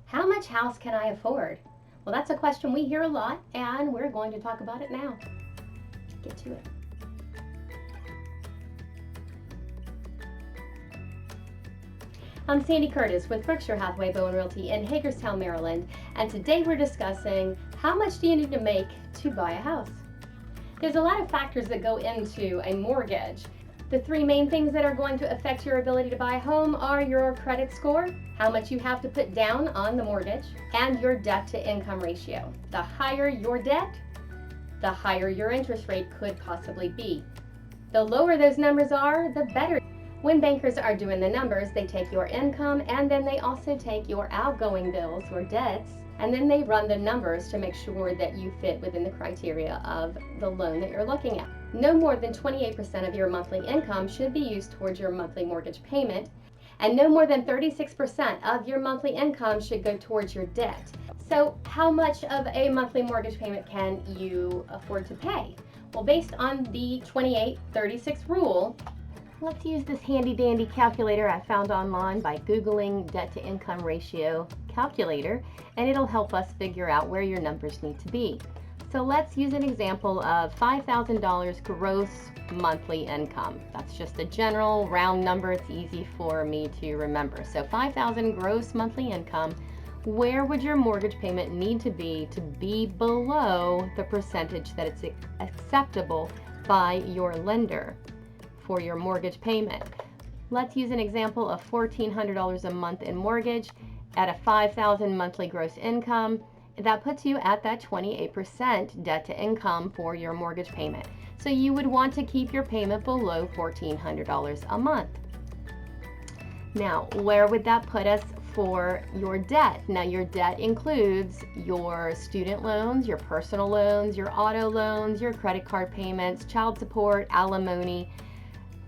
How much house can I afford? Well, that's a question we hear a lot, and we're going to talk about it now. Get to it. I'm Sandy Curtis with Berkshire Hathaway Bowen Realty in Hagerstown, Maryland, and today we're discussing how much do you need to make to buy a house? There's a lot of factors that go into a mortgage. The three main things that are going to affect your ability to buy a home are your credit score, how much you have to put down on the mortgage, and your debt to income ratio. The higher your debt, the higher your interest rate could possibly be. The lower those numbers are, the better. When bankers are doing the numbers, they take your income and then they also take your outgoing bills or debts, and then they run the numbers to make sure that you fit within the criteria of the loan that you're looking at. No more than 28% of your monthly income should be used towards your monthly mortgage payment, and no more than 36% of your monthly income should go towards your debt. So how much of a monthly mortgage payment can you afford to pay? Well, based on the 28-36 rule, let's use this handy dandy calculator I found online by Googling debt to income ratio calculator, and it'll help us figure out where your numbers need to be. So let's use an example of $5,000 gross monthly income. That's just a general round number. It's easy for me to remember. So $5,000 gross monthly income. Where would your mortgage payment need to be below the percentage that it's acceptable by your lender for your mortgage payment? Let's use an example of $1,400 a month in mortgage at a $5,000 monthly gross income. That puts you at that 28% debt to income for your mortgage payment. So you would want to keep your payment below $1,400 a month. Now, where would that put us for your debt? Now, your debt includes your student loans, your personal loans, your auto loans, your credit card payments, child support, alimony,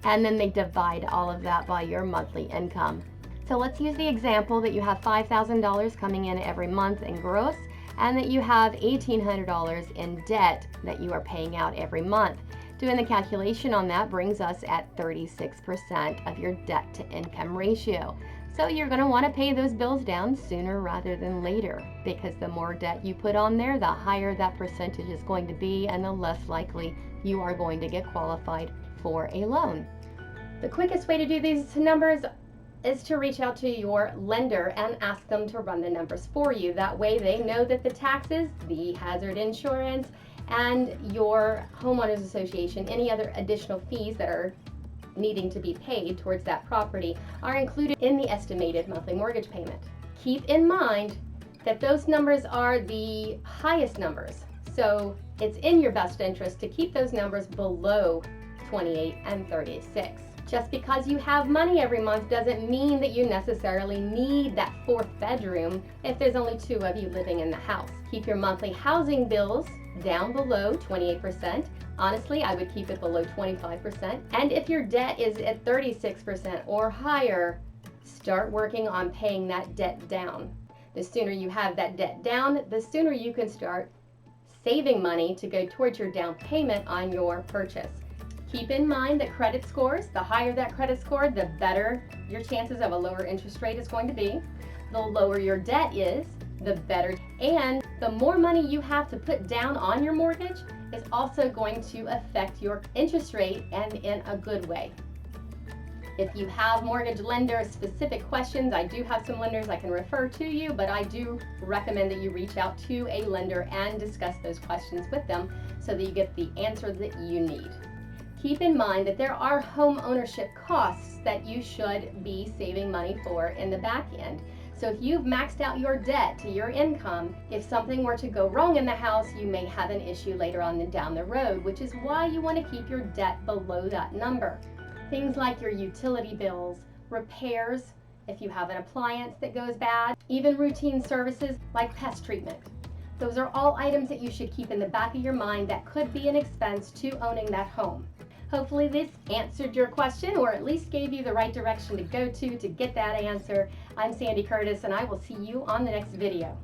and then they divide all of that by your monthly income. So let's use the example that you have $5,000 coming in every month in gross, and that you have $1,800 in debt that you are paying out every month. Doing the calculation on that brings us at 36% of your debt to income ratio. So you're going to want to pay those bills down sooner rather than later, because the more debt you put on there, the higher that percentage is going to be, and the less likely you are going to get qualified for a loan. The quickest way to do these numbers is to reach out to your lender and ask them to run the numbers for you. That way they know that the taxes, the hazard insurance, and your homeowners association, any other additional fees that are needing to be paid towards that property, are included in the estimated monthly mortgage payment. Keep in mind that those numbers are the highest numbers, so it's in your best interest to keep those numbers below 28 and 36. Just because you have money every month doesn't mean that you necessarily need that fourth bedroom if there's only two of you living in the house. Keep your monthly housing bills down below 28%. Honestly, I would keep it below 25%. And if your debt is at 36% or higher, start working on paying that debt down. The sooner you have that debt down, the sooner you can start saving money to go towards your down payment on your purchase. Keep in mind that credit scores, the higher that credit score, the better your chances of a lower interest rate is going to be. The lower your debt is, the better. And the more money you have to put down on your mortgage is also going to affect your interest rate, and in a good way. If you have mortgage lender specific questions, I do have some lenders I can refer to you, but I do recommend that you reach out to a lender and discuss those questions with them so that you get the answer that you need. Keep in mind that there are home ownership costs that you should be saving money for in the back end. So if you've maxed out your debt to your income, if something were to go wrong in the house, you may have an issue later on down the road, which is why you want to keep your debt below that number. Things like your utility bills, repairs, if you have an appliance that goes bad, even routine services like pest treatment. Those are all items that you should keep in the back of your mind that could be an expense to owning that home. Hopefully this answered your question, or at least gave you the right direction to go to get that answer. I'm Sandy Curtis, and I will see you on the next video.